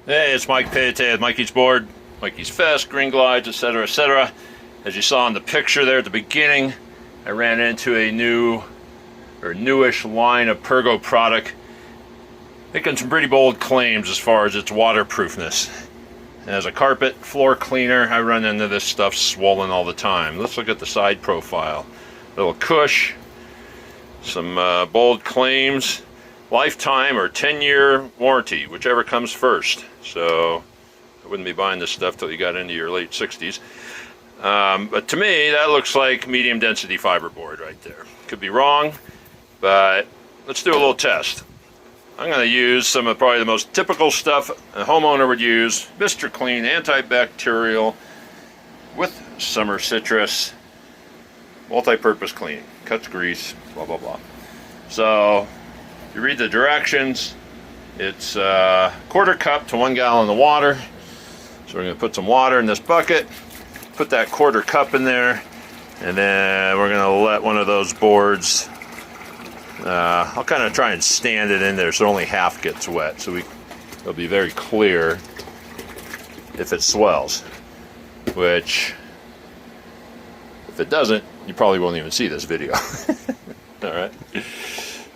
Hey, it's Mike Pate at Mikey's Board, Mikey's Fest, Green Glides, etc., etc. As you saw in the picture there at the beginning, I ran into a newish line of pergo product, making some pretty bold claims as far as its waterproofness. As a carpet floor cleaner, I run into this stuff swollen all the time. Let's look at the side profile. Little cush, some bold claims. Lifetime or 10-year warranty, whichever comes first. So I wouldn't be buying this stuff till you got into your late 60s. But to me, that looks like medium density fiberboard right there. Could be wrong, but let's do a little test. I'm going to use some of probably the most typical stuff a homeowner would use. Mr. Clean antibacterial with summer citrus, multi-purpose cleaning, cuts grease, blah blah blah. So you read the directions. It's a quarter cup to 1 gallon of water. So we're going to put some water in this bucket, put that quarter cup in there, and then we're going to let one of those boards, I'll kind of try and stand it in there so only half gets wet, so it'll be very clear if it swells, which if it doesn't, you probably won't even see this video. All right.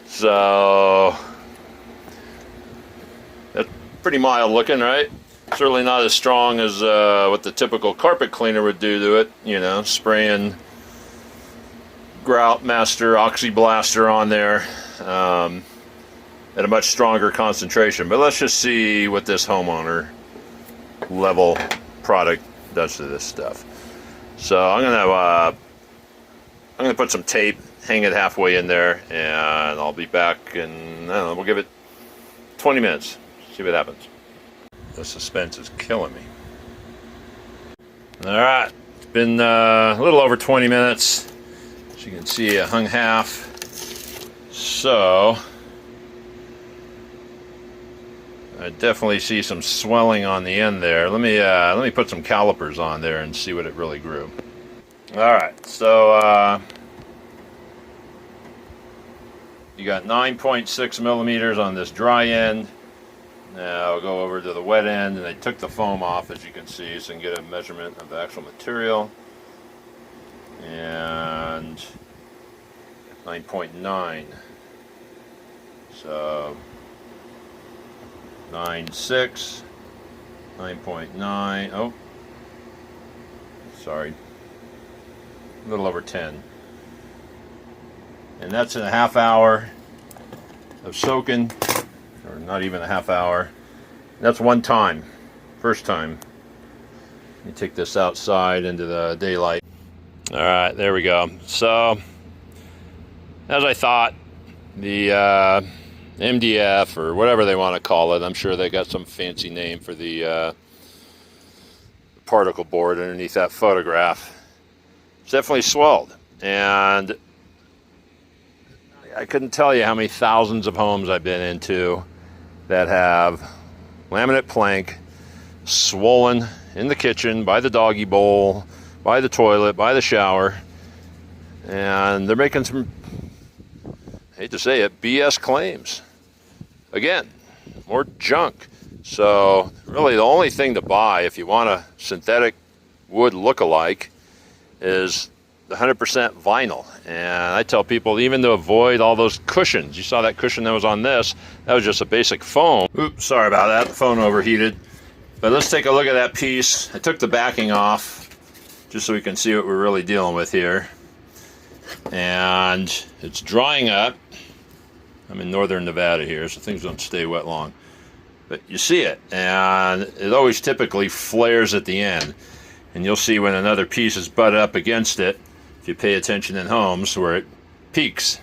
So that's pretty mild looking, right? Certainly not as strong as what the typical carpet cleaner would do to it, you know, spraying Grout Master Oxy Blaster on there at a much stronger concentration. But let's just see what this homeowner level product does to this stuff. So I'm gonna put some tape, hang it halfway in there, and I'll be back in, I don't know, we'll give it 20 minutes, see what happens. The suspense is killing me. Alright, it's been a little over 20 minutes. As you can see, I hung half. So, I definitely see some swelling on the end there. Let me put some calipers on there and see what it really grew. Alright, so you got 9.6 millimeters on this dry end. Now I'll go over to the wet end, and I took the foam off, as you can see, so I can get a measurement of the actual material. And 9.9. So 9.6, 9.9. Oh, sorry, a little over 10. And that's in a half hour of soaking, or not even a half hour. That's one time, first time. Let me take this outside into the daylight. All right, there we go. So, as I thought, the MDF, or whatever they want to call it, I'm sure they got some fancy name for the particle board underneath that photograph. It's definitely swelled, and I couldn't tell you how many thousands of homes I've been into that have laminate plank swollen in the kitchen, by the doggy bowl, by the toilet, by the shower, and they're making some, I hate to say it, BS claims. Again, more junk. So really the only thing to buy if you want a synthetic wood look-alike is the 100% vinyl. And I tell people even to avoid all those cushions. You saw that cushion that was on this, that was just a basic foam. Oops, sorry about that, the phone overheated. But let's take a look at that piece. I took the backing off just so we can see what we're really dealing with here. And it's drying up. I'm in northern Nevada here, so things don't stay wet long. But you see it, and it always typically flares at the end. And you'll see when another piece is butted up against it, if you pay attention in homes, where it peaks.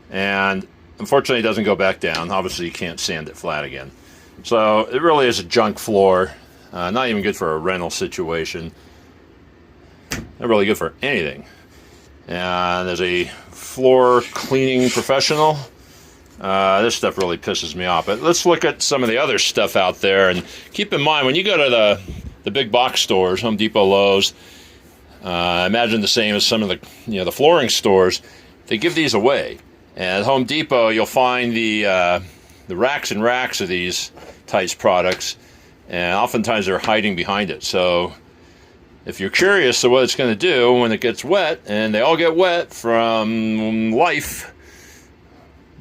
And unfortunately it doesn't go back down. Obviously you can't sand it flat again. So it really is a junk floor. Not even good for a rental situation. Not really good for anything. And as a floor cleaning professional, this stuff really pisses me off. But let's look at some of the other stuff out there. And keep in mind, when you go to the big box stores, Home Depot, Lowe's, imagine the same as some of the flooring stores, they give these away. And at Home Depot, you'll find the racks and racks of these types products. and oftentimes they're hiding behind it. So if you're curious of what it's going to do when it gets wet, and they all get wet from life,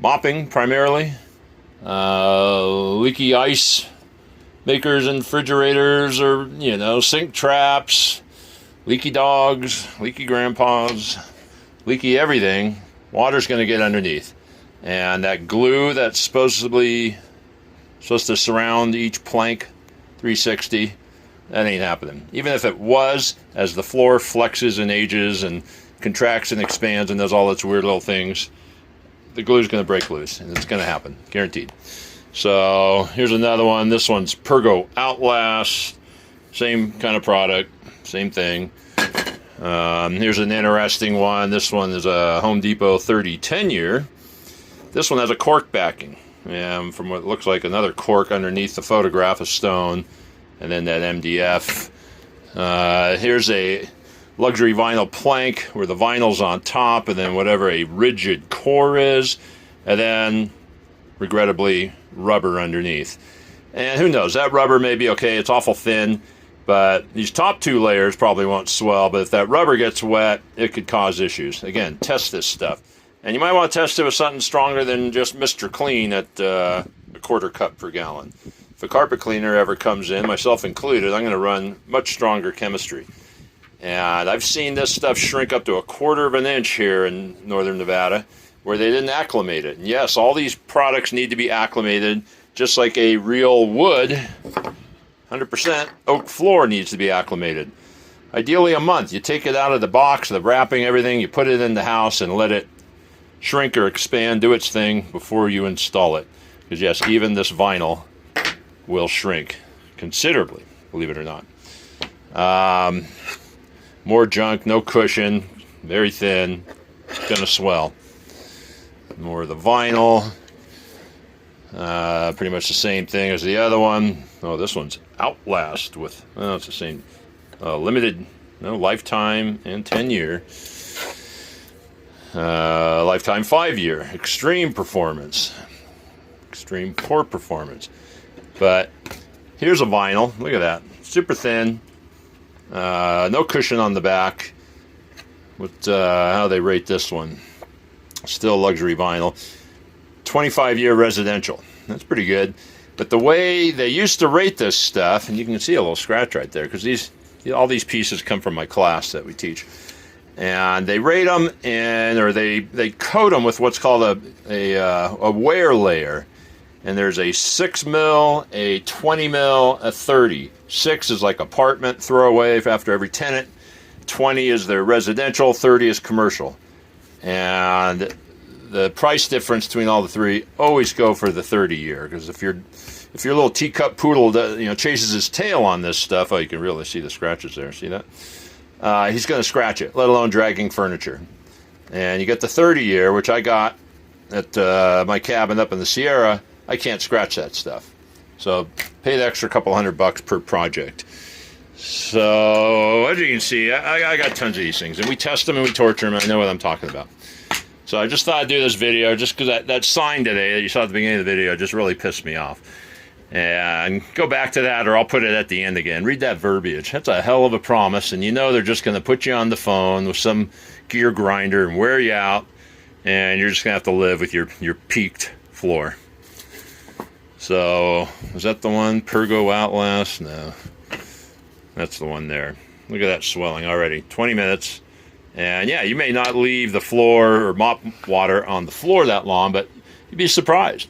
mopping primarily, leaky ice makers and refrigerators, or, you know, sink traps, leaky dogs, leaky grandpas, leaky everything, water's going to get underneath. And that glue that's supposed to surround each plank 360, that ain't happening. Even if it was, as the floor flexes and ages and contracts and expands and does all its weird little things, the glue's going to break loose, and it's going to happen, guaranteed. So here's another one. This one's Pergo Outlast, same kind of product, same thing. Here's an interesting one. This one is a Home Depot 30-10 year. This one has a cork backing, and from what looks like another cork underneath the photograph of stone, and then that MDF. Here's a luxury vinyl plank where the vinyl's on top, and then whatever a rigid core is, and then regrettably rubber underneath. And who knows, that rubber may be okay, it's awful thin, but these top two layers probably won't swell. But if that rubber gets wet, it could cause issues. Again, test this stuff. And you might want to test it with something stronger than just Mr. Clean at a quarter cup per gallon. If a carpet cleaner ever comes in, myself included, I'm going to run much stronger chemistry. And I've seen this stuff shrink up to a quarter of an inch here in northern Nevada, where they didn't acclimate it. And yes, all these products need to be acclimated, just like a real wood, 100% oak floor needs to be acclimated. Ideally a month. You take it out of the box, the wrapping, everything, you put it in the house and let it shrink or expand, do its thing before you install it. Because yes, even this vinyl will shrink considerably, believe it or not. More junk, no cushion, very thin, it's gonna swell. More of the vinyl, pretty much the same thing as the other one. Oh, this one's Outlast with, oh, it's the same, limited, no, lifetime and 10-year. Lifetime 5-year, extreme performance, extreme poor performance. But here's a vinyl, look at that, super thin, no cushion on the back. How they rate this one? Still luxury vinyl. 25-year residential, that's pretty good. But the way they used to rate this stuff, and you can see a little scratch right there, because all these pieces come from my class that we teach. And they rate them, or they coat them with what's called a wear layer. And there's a 6 mil, a 20 mil, a 30. 6 is like apartment throwaway after every tenant. 20 is their residential, 30 is commercial. And the price difference between all the three, always go for the 30-year, because if your little teacup poodle chases his tail on this stuff, oh, you can really see the scratches there. See that? He's going to scratch it, let alone dragging furniture. And you get the 30-year, which I got at my cabin up in the Sierra. I can't scratch that stuff. So pay the extra couple $100 per project. So as you can see, I got tons of these things, and we test them and we torture them, and I know what I'm talking about. So I just thought I'd do this video just because that sign today that you saw at the beginning of the video just really pissed me off. And go back to that, or I'll put it at the end again. Read that verbiage. That's a hell of a promise, and you know they're just going to put you on the phone with some gear grinder and wear you out, and you're just going to have to live with your peaked floor. So, is that the one? Pergo Outlast? No. That's the one there. Look at that swelling already. 20 minutes. And yeah, you may not leave the floor or mop water on the floor that long, but you'd be surprised.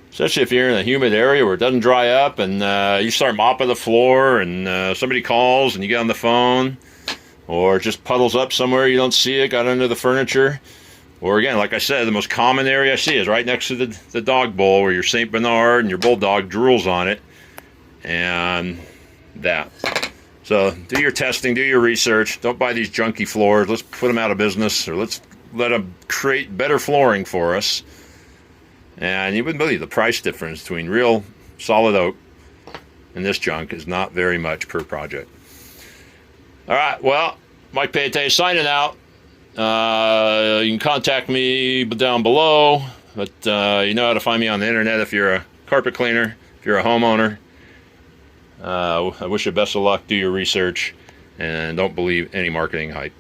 Especially if you're in a humid area where it doesn't dry up, and you start mopping the floor, and somebody calls and you get on the phone, or it just puddles up somewhere you don't see it, got under the furniture. Or again, like I said, the most common area I see is right next to the dog bowl where your St. Bernard and your bulldog drools on it. And that. So do your testing, do your research. Don't buy these junky floors. Let's put them out of business, or let's let them create better flooring for us. And you wouldn't believe the price difference between real solid oak and this junk is not very much per project. All right, well, Mike Payette signing out. You can contact me down below, but you know how to find me on the internet if you're a carpet cleaner, if you're a homeowner. I wish you best of luck. Do your research and don't believe any marketing hype.